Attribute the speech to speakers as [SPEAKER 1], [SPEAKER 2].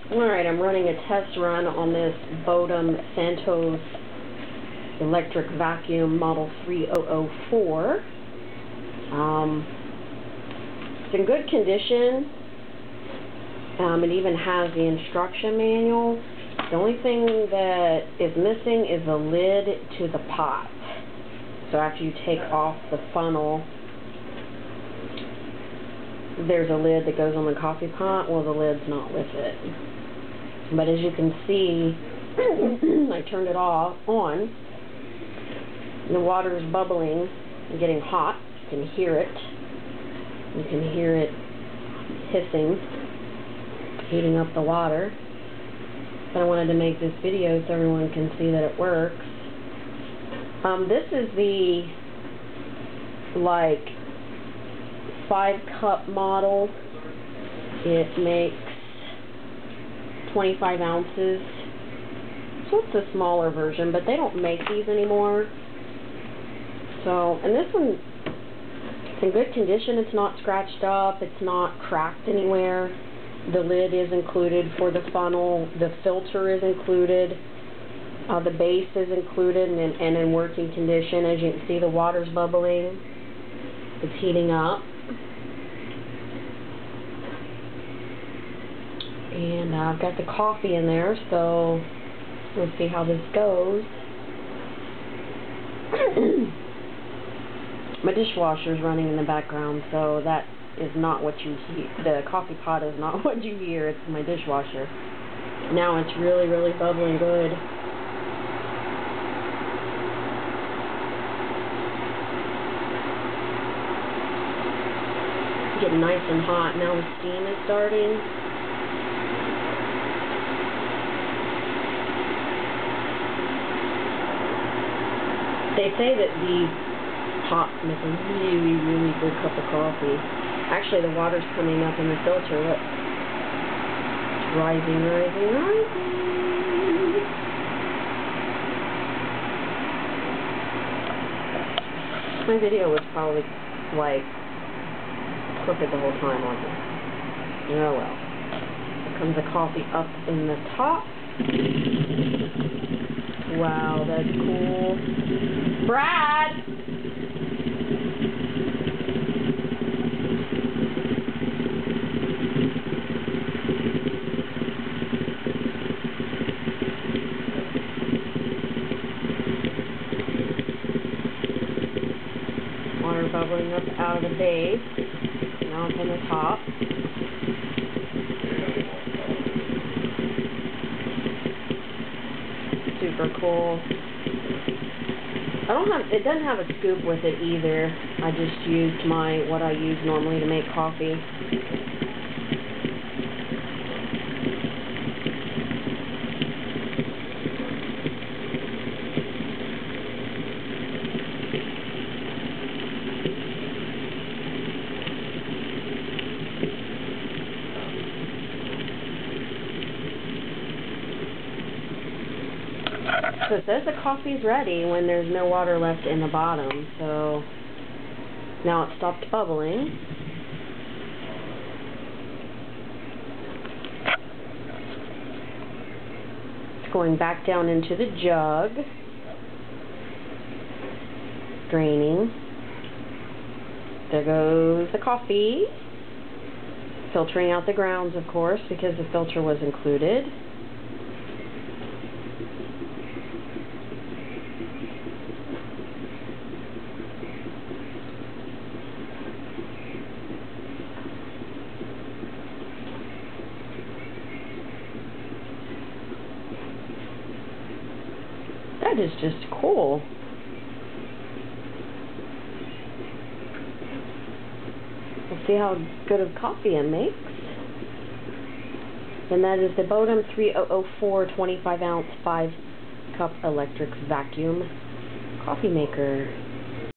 [SPEAKER 1] Alright, I'm running a test run on this BODUM SANTOS electric vacuum model 3004. It's in good condition. It even has the instruction manual. The only thing that is missing is the lid to the pot. So after you take off the funnel, there's a lid that goes on the coffee pot. Well, the lid's not with it. But as you can see, I turned it on. The water is bubbling and getting hot. You can hear it. You can hear it hissing, heating up the water. But I wanted to make this video so everyone can see that it works. This is the, 5-cup model. It makes 25 ounces. So it's a smaller version, but they don't make these anymore. So, and this one, it's in good condition. It's not scratched up. It's not cracked anywhere. The lid is included for the funnel. The filter is included. The base is included and in working condition. As you can see, the water's bubbling. It's heating up. And I've got the coffee in there, so we'll see how this goes. My dishwasher's running in the background, so that is not what you hear. The coffee pot is not what you hear. It's my dishwasher. Now it's really, really bubbling good. It's getting nice and hot. Now the steam is starting. They say that these pots make a really, really good cup of coffee. Actually, the water's coming up in the filter. Look. It's rising, rising, rising. My video was probably, crooked the whole time, wasn't it? Oh well. Here comes the coffee up in the top. Wow, that's cool. Brad! Water bubbling up out of the base. Now it's in the top. Super cool. It doesn't have a scoop with it either. I just used what I use normally to make coffee. So it says the coffee's ready when there's no water left in the bottom. So now it stopped bubbling. It's going back down into the jug. Draining. There goes the coffee. Filtering out the grounds, of course, because the filter was included. That is just cool. We'll see how good of coffee it makes. And that is the BODUM 3004 25-ounce 5-cup electric vacuum coffee maker.